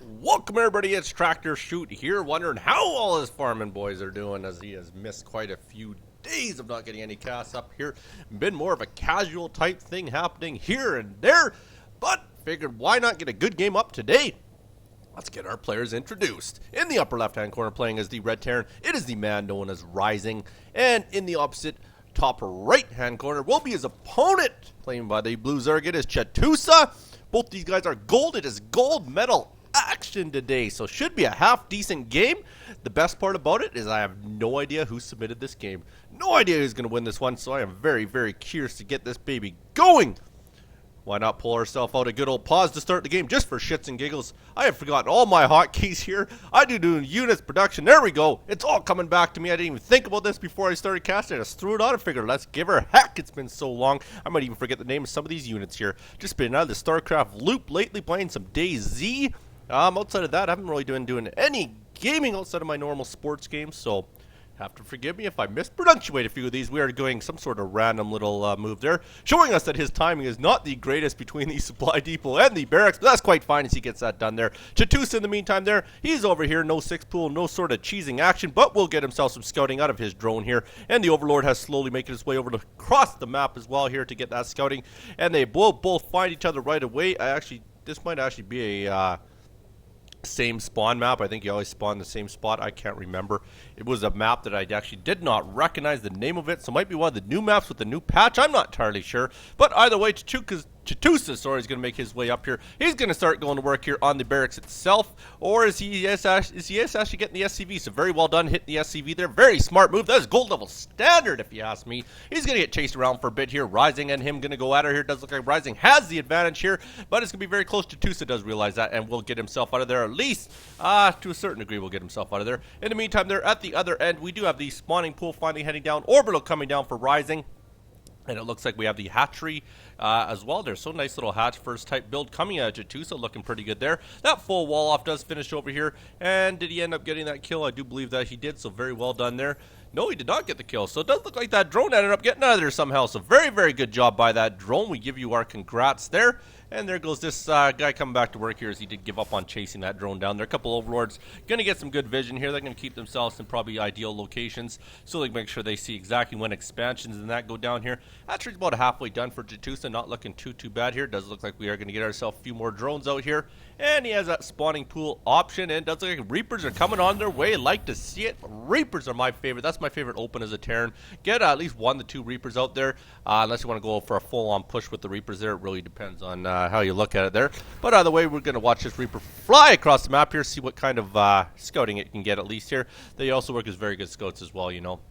Welcome everybody, it's Tractorchute here, wondering how all his farming boys are doing as he has missed quite a few days of not getting any casts up here. Been more of a casual type thing happening here and there, but figured why not get a good game up today? Let's get our players introduced. In the upper left hand corner playing as the Red Terran, it is the man known as Rising, and in the opposite top right hand corner will be his opponent, playing by the Blue Zerg, it is Chitusa. Both these guys are gold, it is gold medal action today, so should be a half decent game. The best part about it is I have no idea who submitted this game, no idea who's going to win this one, so I am very curious to get this baby going. Why not pull ourselves out a good old pause to start the game just for shits and giggles? I have forgotten all my hotkeys here. I do units production. There we go. It's all coming back to me. I didn't even think about this before I started casting. I just threw it on and figured, let's give her a heck. It's been so long. I might even forget the name of some of these units here. Just been out of the StarCraft loop lately, playing some DayZ. Outside of that, I haven't really been doing any gaming outside of my normal sports games, so have to forgive me if I mispronunciate a few of these. We are doing some sort of random little move there, showing us that his timing is not the greatest between the supply depot and the barracks, but that's quite fine as he gets that done there. Chitusa in the meantime there, he's over here, no six pool, no sort of cheesing action, but will get himself some scouting out of his drone here, and the Overlord has slowly making his way over to across the map as well here to get that scouting, and they will both find each other right away. This might actually be a same spawn map. I think you always spawn the same spot. I can't remember. It was a map that I actually did not recognize the name of it, so it might be one of the new maps with the new patch. I'm not entirely sure, but either way, Chitusa is going to make his way up here. He's going to start going to work here on the barracks itself, or is he actually getting the SCV? So very well done hitting the SCV there. Very smart move. That is gold level standard if you ask me. He's going to get chased around for a bit here. Rising and him going to go at her here. Does look like Rising has the advantage here, but it's going to be very close. Chitusa does realize that and will get himself out of there, at least to a certain degree will get himself out of there. In the meantime there at the other end, we do have the spawning pool finally heading down. Orbital coming down for Rising. And it looks like we have the hatchery as well. There's so nice little hatch first type build coming out of Chitusa, looking pretty good there. That full wall off does finish over here. And did he end up getting that kill? I do believe that he did, so very well done there. No, he did not get the kill, so it does look like that drone ended up getting out of there somehow. So very good job by that drone. We give you our congrats there. And there goes this guy coming back to work here as he did give up on chasing that drone down there. A couple Overlords going to get some good vision here. They're going to keep themselves in probably ideal locations so they can make sure they see exactly when expansions and that go down here. Hatchery's about halfway done for Chitusa. Not looking too bad here. Does look like we are going to get ourselves a few more drones out here. And he has that spawning pool option. And it does look like Reapers are coming on their way. Like to see it. Reapers are my favorite. That's my favorite open as a Terran. Get at least 1 to 2 Reapers out there. Unless you want to go for a full-on push with the Reapers there. It really depends on how you look at it there. But either way, we're going to watch this Reaper fly across the map here. See what kind of scouting it can get at least here. They also work as very good scouts as well, you know.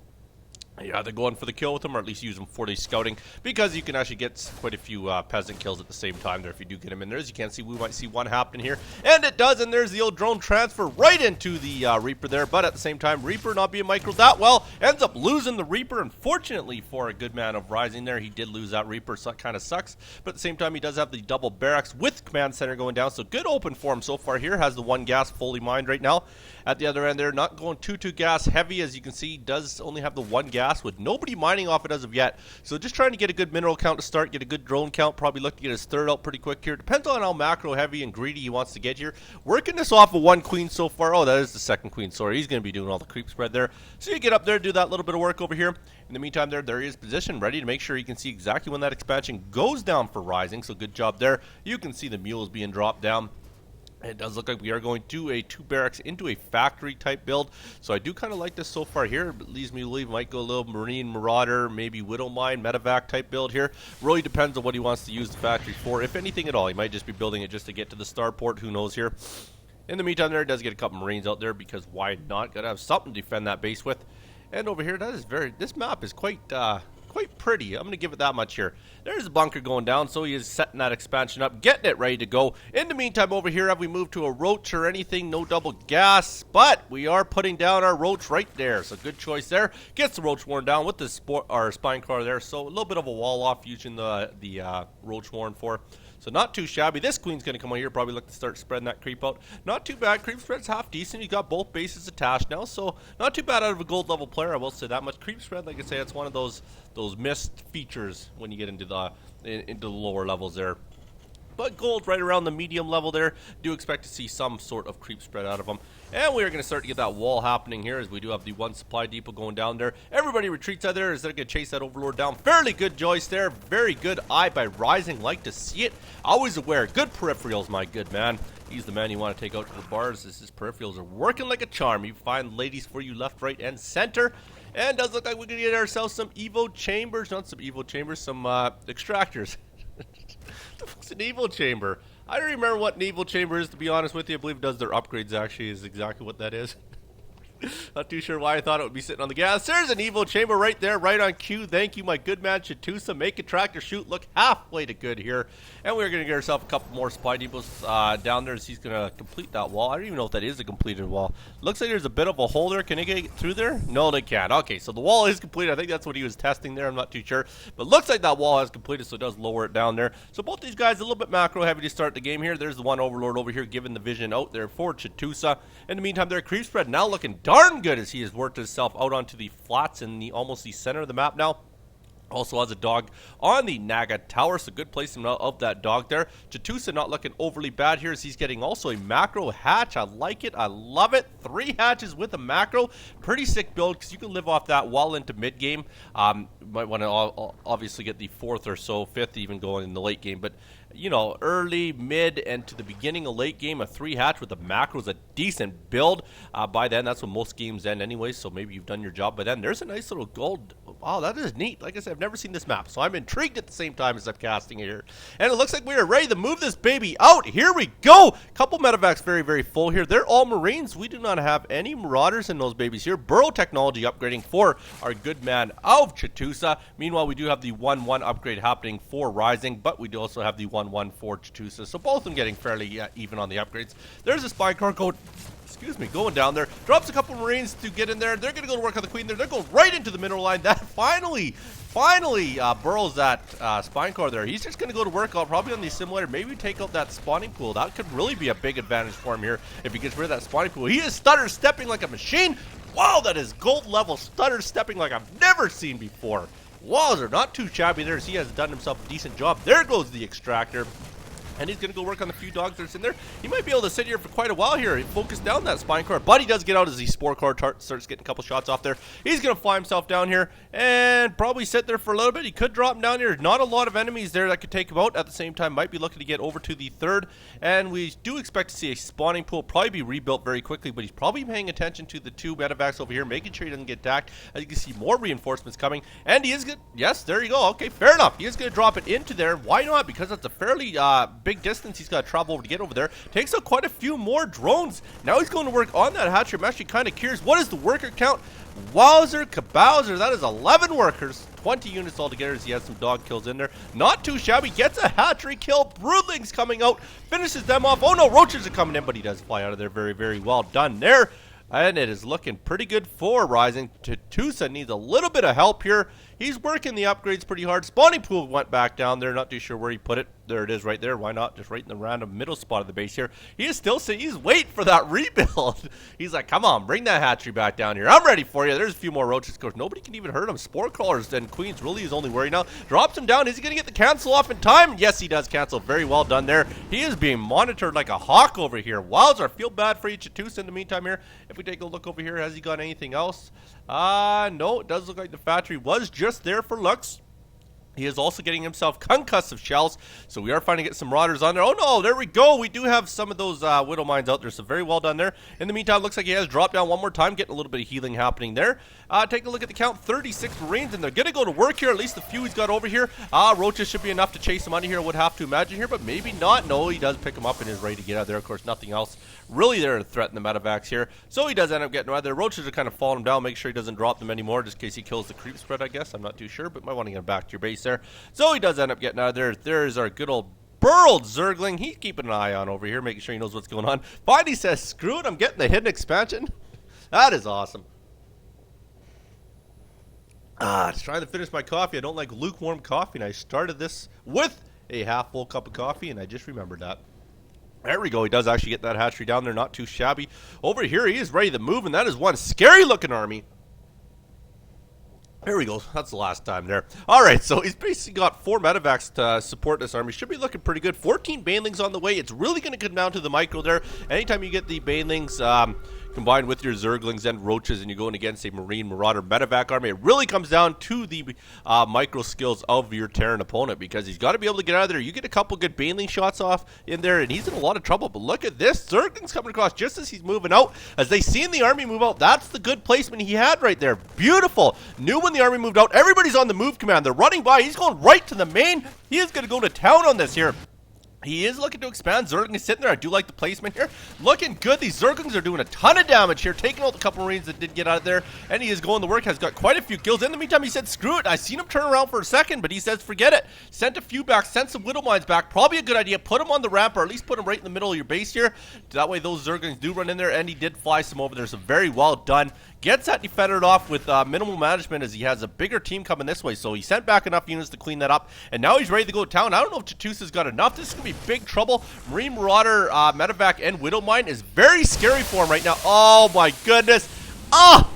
You're either going for the kill with them or at least use them for the scouting, because you can actually get quite a few peasant kills at the same time there if you do get them in there. As you can see, we might see one happening here, and it does, and there's the old drone transfer right into the Reaper there, but at the same time, Reaper not being microed that well, ends up losing the Reaper. Unfortunately for a good man of Rising there, he did lose that Reaper, so that kind of sucks, but at the same time, he does have the double barracks with command center going down, so good open for him so far here. Has the one gas fully mined right now. At the other end there, not going too gas heavy, as you can see, does only have the one gas with nobody mining off it as of yet. So just trying to get a good mineral count to start, get a good drone count, probably look to get his third out pretty quick here. Depends on how macro heavy and greedy he wants to get here. Working this off of one queen so far. Oh, that is the second queen, sorry. He's going to be doing all the creep spread there. So you get up there, do that little bit of work over here. In the meantime there is position ready to make sure you can see exactly when that expansion goes down for Rising. So good job there. You can see the mules being dropped down. It does look like we are going to a 2 barracks into a factory type build. So I do kind of like this so far here. It leads me to believe might go a little Marine Marauder, maybe Widow Mine, Medevac type build here. Really depends on what he wants to use the factory for. If anything at all, he might just be building it just to get to the starport. Who knows here. In the meantime there, it does get a couple Marines out there because why not? Got to have something to defend that base with. And over here, this map is quite pretty. I'm going to give it that much here. There's a bunker going down, so he is setting that expansion up, getting it ready to go. In the meantime, over here, have we moved to a roach or anything? No double gas, but we are putting down our roach right there. So good choice there. Gets the roach warren down with the spine car there. So a little bit of a wall off using the roach warren for. So not too shabby. This queen's going to come out here, probably look to start spreading that creep out. Not too bad. Creep spread's half decent. You got both bases attached now, so not too bad out of a gold level player, I will say that much. Creep spread, like I say, it's one of those missed features when you get into the lower levels there. but gold right around the medium level there. Do expect to see some sort of creep spread out of them. And we are going to start to get that wall happening here as we do have the one supply depot going down there. Everybody retreats out of there as they're going to chase that overlord down. Fairly good choice there. Very good eye by Rising. Like to see it. Always aware. Good peripherals, my good man. He's the man you want to take out to the bars as his peripherals are working like a charm. You find ladies for you left, right, and center. And does look like we're going to get ourselves some Evo chambers. Not some Evo chambers, some extractors. What's an Evo chamber? I don't remember what an Evo chamber is, to be honest with you. I believe it does their upgrades, actually, is exactly what that is. Not too sure why I thought it would be sitting on the gas. There's an Evo chamber right there, right on cue. Thank you, my good man, Chitusa. Make a tractor shoot look halfway to good here. And we're going to get ourselves a couple more supply depots down there as he's going to complete that wall. I don't even know if that is a completed wall. Looks like there's a bit of a hole there. Can they get through there? No, they can't. Okay, so the wall is completed. I think that's what he was testing there. I'm not too sure. But looks like that wall has completed, so it does lower it down there. So both these guys a little bit macro heavy to start the game here. There's the one overlord over here giving the vision out there for Chitusa. In the meantime, their creep spread now looking darn good as he has worked himself out onto the flats in the almost the center of the map now. Also has a dog on the Naga Tower, so good placement of that dog there. Chitusa not looking overly bad here as he's getting also a macro hatch. I like it. I love it. 3 hatches with a macro. Pretty sick build because you can live off that well into mid-game. Might want to obviously get the 4th or so, 5th even going in the late game, but you know, early, mid, and to the beginning of late game, a 3 hatch with a macro is a decent build. By then, that's when most games end anyway, so maybe you've done your job by then. There's a nice little gold. Wow, that is neat. Like I said, I've never seen this map, so I'm intrigued at the same time as I'm casting it here. And it looks like we are ready to move this baby out. Here we go. Couple medevacs very, very full here. They're all Marines. We do not have any Marauders in those babies here. Burrow technology upgrading for our good man of Chitusa. Meanwhile, we do have the 1-1 upgrade happening for Rising, but we do also have the 1-1 for Chitusa. So both of them getting fairly even on the upgrades. There's a spy car code. Excuse me, going down there. Drops a couple Marines to get in there. They're going to go to work on the Queen there. They're going right into the mineral line. That finally burrows that spine car there. He's just going to go to work out probably on the assimilator. Maybe take out that spawning pool. That could really be a big advantage for him here if he gets rid of that spawning pool. He is stutter stepping like a machine. Wow, that is gold level stutter stepping like I've never seen before. Walls are not too shabby there as he has done himself a decent job. There goes the extractor. And he's going to go work on the few dogs that's in there. He might be able to sit here for quite a while here and focus down that spine car. But he does get out as the spore car starts getting a couple shots off there. He's going to fly himself down here and probably sit there for a little bit. He could drop him down here. Not a lot of enemies there that could take him out. At the same time, might be looking to get over to the 3rd. And we do expect to see a spawning pool probably be rebuilt very quickly. But he's probably paying attention to the 2 medevacs over here, making sure he doesn't get attacked. As you can see, more reinforcements coming. And he is good. Yes, there you go. Okay, fair enough. He is going to drop it into there. Why not? Because that's a fairly big distance he's got to travel over to get over there. Takes out quite a few more drones. Now he's going to work on that hatchery. I'm actually kind of curious. What is the worker count? Wowzer, kabowzer. That is 11 workers. 20 units altogether as he has some dog kills in there. Not too shabby. Gets a hatchery kill. Broodlings coming out. Finishes them off. Oh no, roaches are coming in, but he does fly out of there. Very, very well done there. And it is looking pretty good for Rising. Chitusa needs a little bit of help here. He's working the upgrades pretty hard. Spawning pool went back down there. Not too sure where he put it. There it is right there. Why not? Just right in the random middle spot of the base here. He is still saying he's waiting for that rebuild. He's like, come on, bring that hatchery back down here. I'm ready for you. There's a few more roaches. Of course, nobody can even hurt him. Spore crawlers and queens really is only worry now. Drops him down. Is he going to get the cancel off in time? Yes, he does cancel. Very well done there. He is being monitored like a hawk over here. Wowzer, feel bad for you, Chitusa, in the meantime here. If we take a look over here, has he got anything else? No, it does look like the factory was just there for looks. He is also getting himself concussive shells, so we are finding get some Marauders on there. Oh no, there we go. We do have some of those Widow Mines out there, so very well done there. In the meantime, looks like he has dropped down one more time, getting a little bit of healing happening there. Take a look at the count, 36 Marines, and they're going to go to work here, at least the few he's got over here. Roaches should be enough to chase him out of here, I would have to imagine here, but maybe not. No, he does pick him up and is ready to get out of there. Of course, nothing else really there to threaten the medevacs here, so he does end up getting out of there. Roaches are kind of falling him down, make sure he doesn't drop them anymore, just in case he kills the creep spread, I guess. I'm not too sure, but might want to get him back to your base there. So he does end up getting out of there. There's our good old burled Zergling. He's keeping an eye on over here, making sure he knows what's going on. Finally says, screw it, I'm getting the hidden expansion. That is awesome. Just trying to finish my coffee. I don't like lukewarm coffee, and I started this with a half full cup of coffee, and I just remembered that. There we go. He does actually get that hatchery down there. Not too shabby. Over here, he is ready to move, and that is one scary looking army. There we go. That's the last time there. All right, so he's basically got 4 medevacs to support this army. Should be looking pretty good. 14 banelings on the way. It's really going to come down to the micro there. Anytime you get the banelings combined with your zerglings and roaches and you're going against a marine marauder medevac army, it really comes down to the micro skills of your Terran opponent, because he's got to be able to get out of there. You get a couple good baneling shots off in there and he's in a lot of trouble. But look at this. Zerglings coming across just as he's moving out. As they seen the army move out, that's the good placement he had right there. Beautiful. Knew when the army moved out. Everybody's on the move command. They're running by. He's going right to the main. He is going to go to town on this here. He is looking to expand. Zergling is sitting there. I do like the placement here. Looking good. These Zerglings are doing a ton of damage here, taking out a couple Marines that did get out of there, and he is going to work. Has got quite a few kills. In the meantime, he said, screw it. I seen him turn around for a second, but he says, forget it. Sent a few back. Sent some Widow Mines back. Probably a good idea. Put him on the ramp, or at least put him right in the middle of your base here. That way those Zerglings do run in there, and he did fly some over there. So very well done. Gets that defended off with minimal management, as he has a bigger team coming this way. So he sent back enough units to clean that up, and now he's ready to go to town. I don't know if Chitusa's got enough. This is going to be big trouble. Marine Marauder, medevac, and Widow Mine is very scary for him right now. Oh my goodness. Ah!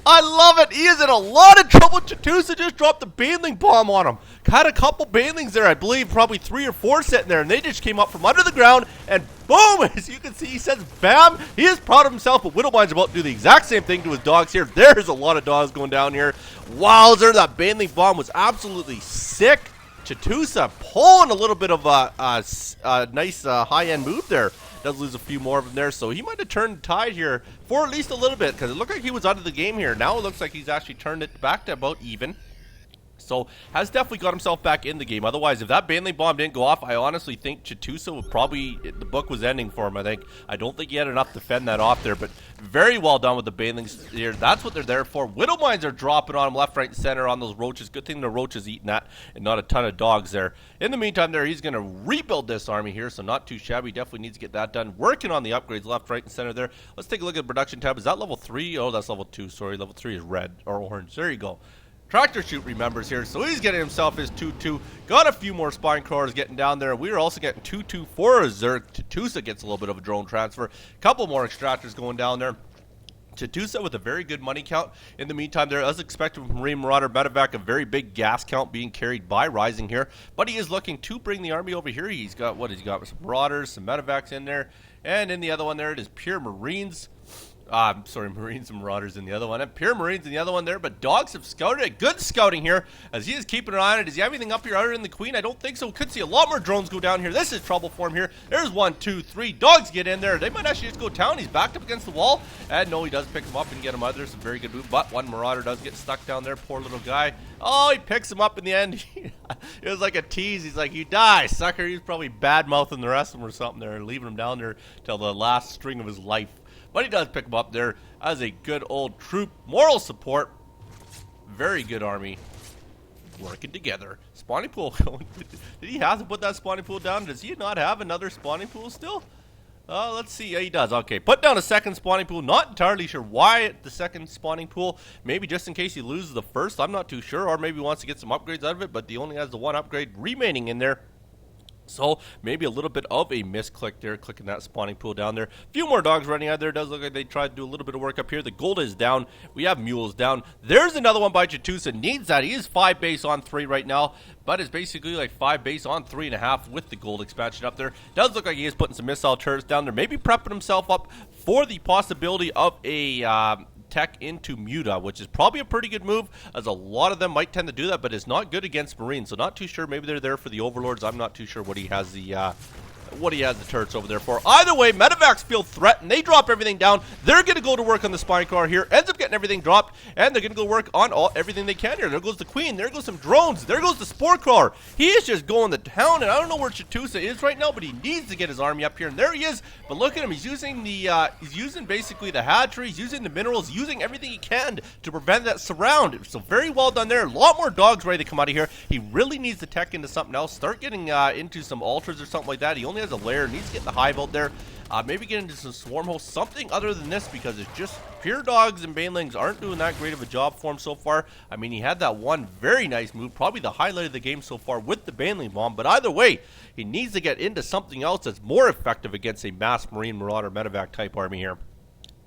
I love it. He is in a lot of trouble. Chitusa just dropped the baneling bomb on him. Had a couple banelings there, I believe, probably 3 or 4 sitting there, and they just came up from under the ground, and boom, as you can see, he says bam. He is proud of himself, but Widowmine's about to do the exact same thing to his dogs here. There's a lot of dogs going down here. Wowzer, that baneling bomb was absolutely sick. Chitusa pulling a little bit of a nice high-end move there. Does lose a few more of them there, so he might have turned the tide here for at least a little bit, because it looked like he was out of the game here. Now it looks like he's actually turned it back to about even. So has definitely got himself back in the game. Otherwise, if that baneling bomb didn't go off, I honestly think Chitusa would probably, the book was ending for him, I think. I don't think he had enough to fend that off there, but very well done with the banelings here. That's what they're there for. Widow Mines are dropping on him left, right, and center on those roaches. Good thing the roaches eating that and not a ton of dogs there. In the meantime there, he's going to rebuild this army here, so not too shabby. Definitely needs to get that done. Working on the upgrades left, right, and center there. Let's take a look at the production tab. Is that level 3? Oh, that's level 2. Sorry, level 3 is red or orange. There you go. Tractorchute remembers here, so he's getting himself his 2-2. Got a few more spine crawlers getting down there. We are also getting 2-2 for a Zerg. Chitusa gets a little bit of a drone transfer. Couple more extractors going down there. Chitusa with a very good money count. In the meantime there, as expected from Marine Marauder medevac, a very big gas count being carried by Rising here. But he is looking to bring the army over here. He's got, what has he got? Some Marauders, some medevacs in there. And in the other one there, it is pure Marines. Sorry, Marines and Marauders in the other one. And pure Marines in the other one there. But dogs have scouted it. Good scouting here as he is keeping an eye on it. Does he have anything up here other than the Queen? I don't think so. Could see a lot more drones go down here. This is trouble for him here. There's 1, 2, 3. Dogs get in there. They might actually just go down. He's backed up against the wall. And no, he does pick him up and get him out there. Some very good move. But one Marauder does get stuck down there. Poor little guy. Oh, he picks him up in the end. It was like a tease. He's like, you die, sucker. He's probably bad-mouthing the rest of them or something there, leaving him down there till the last string of his life. But he does pick him up there as a good old troop. Moral support. Very good army. Working together. Spawning pool. Did he have to put that spawning pool down? Does he not have another spawning pool still? Let's see. Yeah, he does. Okay, put down a second spawning pool. Not entirely sure why the second spawning pool. Maybe just in case he loses the first. I'm not too sure. Or maybe he wants to get some upgrades out of it. But he only has the one upgrade remaining in there. So maybe a little bit of a misclick there, clicking that spawning pool down there. A few more dogs running out there. It does look like they tried to do a little bit of work up here. The gold is down. We have mules down. There's another one by Chitusa. Needs that. He is 5 base on 3 right now, but it's basically like 5 base on 3.5 with the gold expansion up there. Does look like he is putting some missile turrets down there. Maybe prepping himself up for the possibility of a tech into Muta, which is probably a pretty good move, as a lot of them might tend to do that, but it's not good against Marines, so not too sure. Maybe they're there for the Overlords. I'm not too sure what he has the turrets over there for. Either way, medevacs feel threatened. They drop everything down. They're going to go to work on the spine car here. Ends up getting everything dropped, and they're going to go work on everything they can here. There goes the Queen. There goes some drones. There goes the Spore Crawler. He is just going to town, and I don't know where Chitusa is right now, but he needs to get his army up here, and there he is. But look at him. He's using the, he's using basically the hatchery. He's using the minerals, using everything he can to prevent that surround. So very well done there. A lot more dogs ready to come out of here. He really needs to tech into something else. Start getting into some altars or something like that. He only has a lair. Needs to get the hive out there. Maybe get into some swarm hosts, something other than this, because it's just pure dogs and banelings aren't doing that great of a job for him so far. I mean, he had that one very nice move, probably the highlight of the game so far with the baneling bomb, but either way, he needs to get into something else that's more effective against a mass Marine Marauder medevac type army here.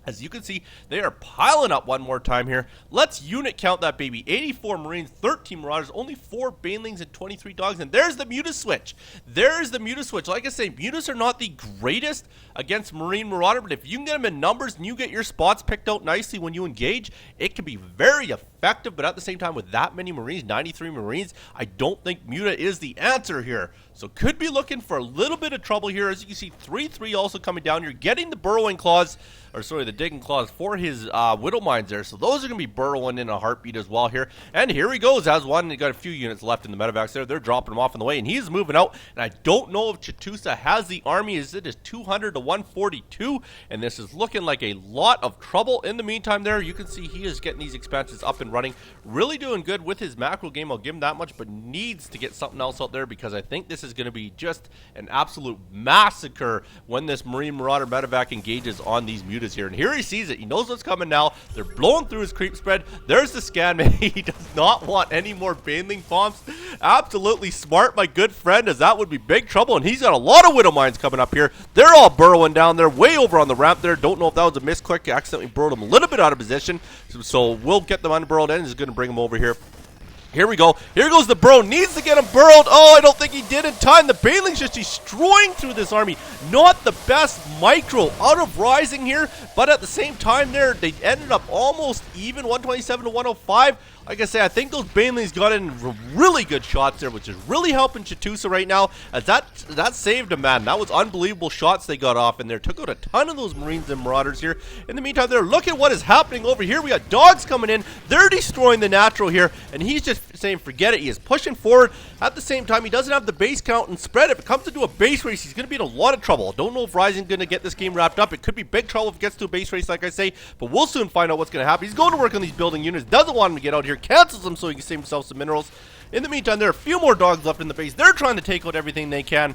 As you can see, they are piling up one more time here. Let's unit count that baby. 84 Marines, 13 Marauders, only 4 Banelings, and 23 Dogs. And there's the Muta switch. There's the Muta switch. Like I say, Mutas are not the greatest against Marine Marauder, but if you can get them in numbers and you get your spots picked out nicely when you engage, it can be very effective. But at the same time, with that many Marines, 93 Marines, I don't think Muta is the answer here. So could be looking for a little bit of trouble here. As you can see, 3-3 also coming down here, getting the burrowing claws, or sorry, the digging claws for his Widow Mines there. So those are going to be burrowing in a heartbeat as well here. And here he goes, has one. He got a few units left in the medevacs there. They're dropping him off on the way, and he's moving out. And I don't know if Chitusa has the army. It is 200 to 142, and this is looking like a lot of trouble. In the meantime there, you can see he is getting these expansions up and running. Really doing good with his macro game, I'll give him that much, but needs to get something else out there because I think this is going to be just an absolute massacre when this Marine Marauder medevac engages on these mutas here. And here he sees it. He knows what's coming now. They're blowing through his creep spread. There's the scan, man. He does not want any more Baneling bombs. Absolutely smart, my good friend, as that would be big trouble. And he's got a lot of Widow Mines coming up here. They're all burrowing down there, way over on the ramp there. Don't know if that was a misclick. Accidentally burrowed him a little bit out of position. So we'll get them unburrowed and is going to bring them over here. Here we go. Here goes the burrow. Needs to get him burrowed. Oh, I don't think he did in time. The Baneling's just destroying through this army. Not the best micro out of Rising here, but at the same time there, they ended up almost even, 127 to 105. Like I say, I think those Banelings got in really good shots there, which is really helping Chitusa right now, as that saved him, man. That was unbelievable shots they got off in there. Took out a ton of those Marines and Marauders here. In the meantime, there, look at what is happening over here. We got Dogs coming in. They're destroying the natural here, and he's just saying forget it. He is pushing forward. At the same time, he doesn't have the base count and spread. If it comes into a base race, he's going to be in a lot of trouble. I don't know if Rising's going to get this game wrapped up. It could be big trouble if it gets to a base race, like I say, but we'll soon find out what's going to happen. He's going to work on these building units. Doesn't want him to get out here. Cancels them so he can save himself some minerals. In the meantime, there are a few more Dogs left in the base. They're trying to take out everything they can.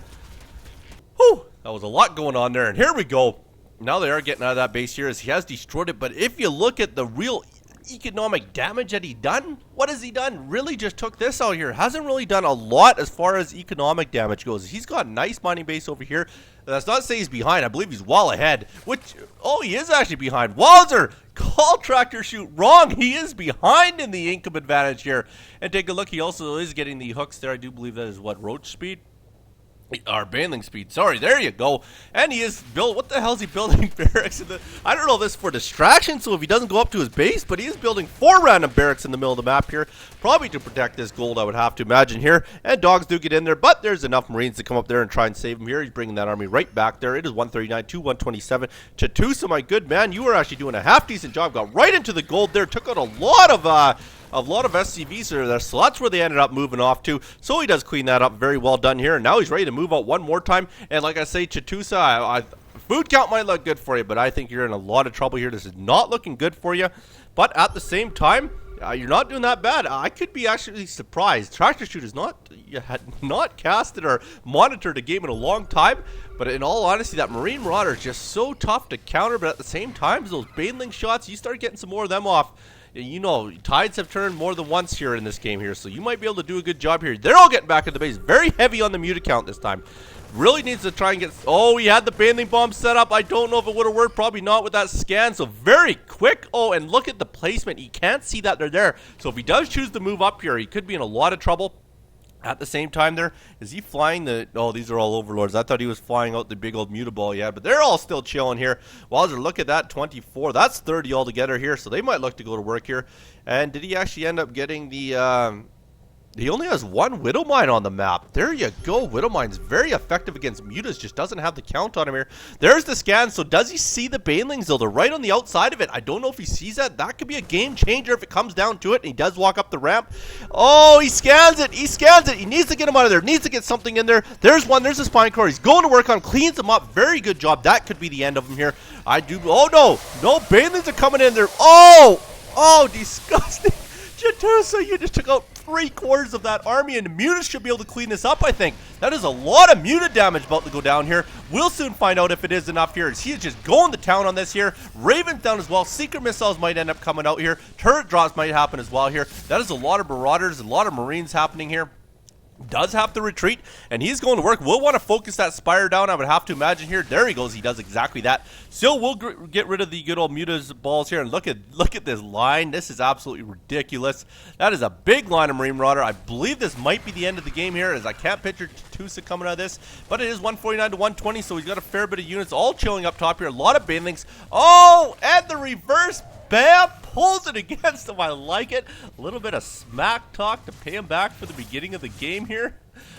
Whew, that was a lot going on there, and here we go. Now they are getting out of that base here as he has destroyed it, but if you look at the real economic damage that he done, what has he done? Really just took this out here. Hasn't really done a lot as far as economic damage goes. He's got a nice mining base over here. That's not to say he's behind. I believe he's well ahead, which, oh, he is actually behind. Wowzer, call tractor chute wrong. He is behind in the income advantage here. And take a look, he also is getting the hooks there. I do believe that is what, roach speed? Or Baneling speed, sorry, there you go. And he is built, what the hell is he building barracks in the, I don't know if this is for distraction, so if he doesn't go up to his base, but he is building 4 random barracks in the middle of the map here, probably to protect this gold, I would have to imagine here. And Dogs do get in there, but there's enough Marines to come up there and try and save him here. He's bringing that army right back there. It is 139 to 127. Chitusa, my good man, you were actually doing a half decent job. Got right into the gold there, took out a lot of SCVs there, so that's where they ended up moving off to. So he does clean that up. Very well done here. And now he's ready to move out one more time. And like I say, Chitusa, food count might look good for you, but I think you're in a lot of trouble here. This is not looking good for you. But at the same time, you're not doing that bad. I could be actually surprised. Tractor Chute is not casted or monitored a game in a long time. But in all honesty, that Marine Marauder is just so tough to counter. But at the same time, those Baneling shots, you start getting some more of them off. You know, tides have turned more than once here in this game here, so you might be able to do a good job here. They're all getting back at the base. Very heavy on the muta count this time. Really needs to try and get... Oh, he had the Baneling bomb set up. I don't know if it would have worked. Probably not with that scan, so very quick. Oh, and look at the placement. He can't see that they're there. So if he does choose to move up here, he could be in a lot of trouble. At the same time there, is he flying the... Oh, these are all overlords. I thought he was flying out the big old mutaball yet, but they're all still chilling here. Wowzer, look at that, 24. That's 30 altogether here, so they might look to go to work here. And did he actually end up getting the... He only has 1 Widow Mine on the map. There you go. Widow Mine's very effective against mutas. Just doesn't have the count on him here. There's the scan. So does he see the Banelings though? They're right on the outside of it. I don't know if he sees that. That could be a game changer if it comes down to it. And he does walk up the ramp. Oh, he scans it. He scans it. He needs to get him out of there. Needs to get something in there. There's one. There's a spine core. He's going to work on. Cleans him up. Very good job. That could be the end of him here. I do. Oh, no. No, Banelings are coming in there. Oh. Oh, disgusting. Chitusa, you just took out 3/4 of that army, and the mutas should be able to clean this up, I think. That is a lot of muta damage about to go down here. We'll soon find out if it is enough here. He is just going to town on this here. Ravens down as well. Secret missiles might end up coming out here. Turret drops might happen as well here. That is a lot of Marauders, a lot of Marines happening here. does have to retreat, and he's going to work. We'll want to focus that Spire down, I would have to imagine here. There he goes. He does exactly that. Still, we'll get rid of the good old Muta's balls here, and look at this line. This is absolutely ridiculous. That is a big line of Marine Marauder. I believe this might be the end of the game here, as I can't picture chitusa coming out of this, but it is 149 to 120, so he's got a fair bit of units all chilling up top here. A lot of banelings. Oh, and the reverse Bam! Pulls it against him. I like it. A little bit of smack talk to pay him back for the beginning of the game here.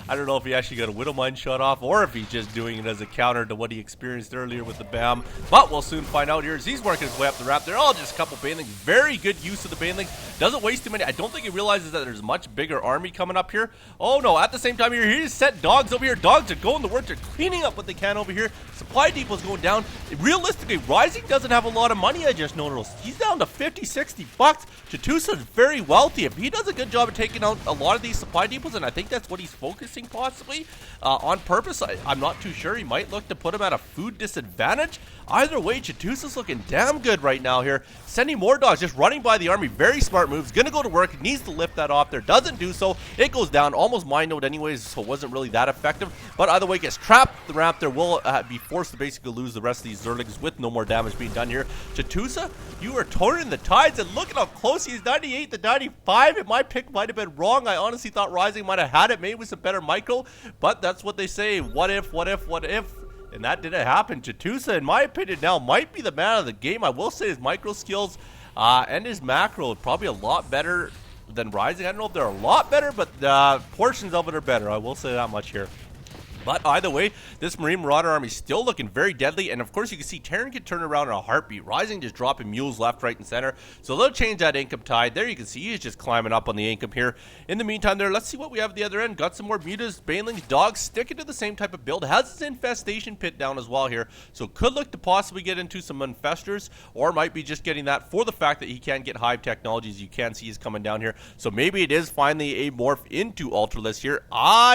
I don't know if he actually got a Widow Mine shot off or if he's just doing it as a counter to what he experienced earlier with the BAM. But we'll soon find out here as he's working his way up the ramp. They're all just a couple banelings. Very good use of the banelings. Doesn't waste too many. I don't think he realizes that there's a much bigger army coming up here. Oh no, at the same time here, he's set dogs over here. Dogs are going to work. They're cleaning up what they can over here. Supply depot's going down. Realistically, Rising doesn't have a lot of money, I just noticed. He's down to 50, 60 bucks. Chitusa is very wealthy. If he does a good job of taking out a lot of these supply depots, and I think that's what he's focusing possibly on purpose, I'm not too sure. He might look to put him at a food disadvantage. Either way, Chitusa's looking damn good right now here. Sending more dogs, just running by the army. Very smart moves. Gonna go to work. Needs to lift that off there. Doesn't do so. It goes down. Almost mind node anyways, so it wasn't really that effective. But either way, gets trapped. The ramp there will be forced to basically lose the rest of these Zerlings with no more damage being done here. Chitusa, you are turning the tides, and look at how close he is. 98 to 95. My pick might have been wrong. I honestly thought Rising might have had it, maybe with some better micro, but that's what they say. What if, what if, what if? And that didn't happen. Chitusa, in my opinion, now might be the man of the game. I will say his micro skills and his macro are probably a lot better than Rising. I don't know if they're a lot better, but portions of it are better. I will say that much here. But either way, this Marine Marauder army is still looking very deadly. And of course, you can see Terran can turn around in a heartbeat. Rising just dropping mules left, right, and center. So they'll change that income tide. There you can see he's just climbing up on the income here. In the meantime there, let's see what we have at the other end. Got some more mutas, banelings, dogs, sticking to the same type of build. Has his infestation pit down as well here. So could look to possibly get into some infestors, or might be just getting that for the fact that he can get hive technologies. You can see he's coming down here. So maybe it is finally a morph into Ultralisk here.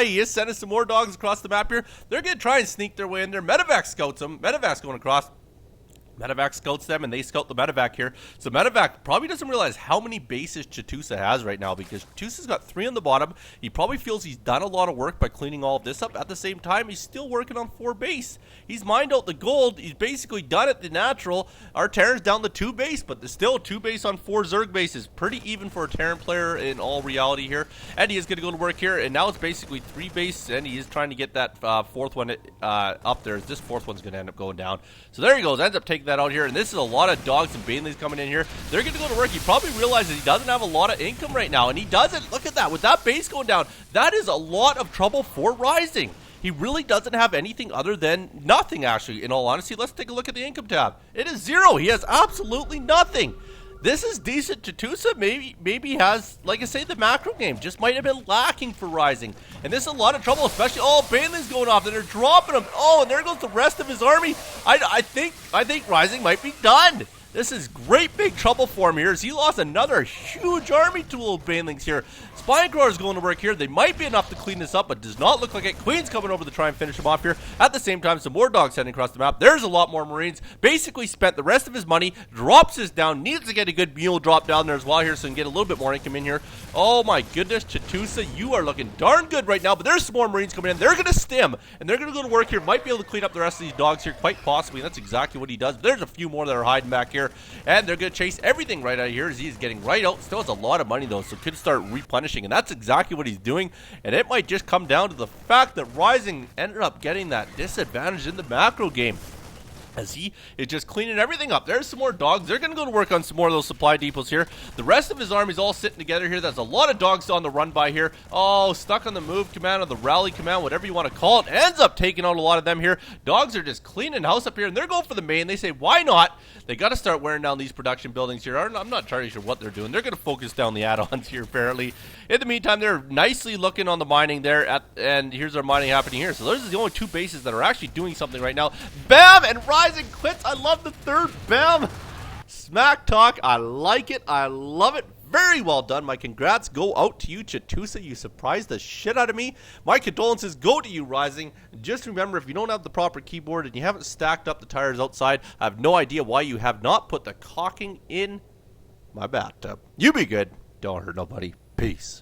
He is sending some more dogs across the map here. They're going to try and sneak their way in there. Medevac scouts them. Medevac's going across. Medevac scouts them, and they scout the Medevac here. So Medevac probably doesn't realize how many bases Chitusa has right now, because Chitusa's got 3 on the bottom. He probably feels he's done a lot of work by cleaning all of this up. At the same time, he's still working on 4 base. He's mined out the gold. He's basically done it the natural. Our Terran's down to 2 base, but there's still 2 base on 4 Zerg bases. Pretty even for a Terran player in all reality here. And he is going to go to work here, and now it's basically 3 base, and he is trying to get that 4th one up there. This 4th one's going to end up going down. So there he goes. Ends up taking that out here, and this is a lot of dogs and banelings coming in here. They're going to go to work. He probably realizes he doesn't have a lot of income right now, and he doesn't. Look at that. With that base going down, that is a lot of trouble for Rising. He really doesn't have anything other than nothing, actually. In all honesty, let's take a look at the income tab. It is 0. He has absolutely nothing. This is decent. Chitusa maybe has, like I say, the macro game just might have been lacking for Rising. And this is a lot of trouble, especially, baneling's going off, and they're dropping him. And there goes the rest of his army. I think Rising might be done. This is great big trouble for him here, as he lost another huge army to little banelings here. Spinecrawler is going to work here. They might be enough to clean this up, but does not look like it. Queen's coming over to try and finish him off here. At the same time, some more dogs heading across the map. There's a lot more Marines. Basically spent the rest of his money, drops this down, needs to get a good mule drop down there as well here so he can get a little bit more income in here. Oh my goodness, Chitusa, you are looking darn good right now, but there's some more Marines coming in. They're going to stim, and they're going to go to work here. Might be able to clean up the rest of these dogs here, quite possibly. That's exactly what he does. But there's a few more that are hiding back here, and they're going to chase everything right out of here as he's getting right out. Still has a lot of money though, so could start replenishing, and that's exactly what he's doing. And it might just come down to the fact that Rising ended up getting that disadvantage in the macro game, as he is just cleaning everything up. There's some more dogs. They're going to go to work on some more of those supply depots here. The rest of his army's all sitting together here. There's a lot of dogs on the run by here. Stuck on the move command or the rally command, whatever you want to call it. Ends up taking out a lot of them here. Dogs are just cleaning house up here, and they're going for the main. They say, why not? They got to start wearing down these production buildings here. I'm not entirely sure what they're doing. They're going to focus down the add-ons here, apparently. In the meantime, they're nicely looking on the mining there, and here's our mining happening here. So those are the only 2 bases that are actually doing something right now. Bam! And Rising quits. I love the 3rd bam. Smack talk. I like it. I love it. Very well done. My congrats go out to you, Chitusa. You surprised the shit out of me. My condolences go to you, Rising. Just remember, if you don't have the proper keyboard and you haven't stacked up the tires outside, I have no idea why you have not put the caulking in my bathtub. You be good. Don't hurt nobody. Peace.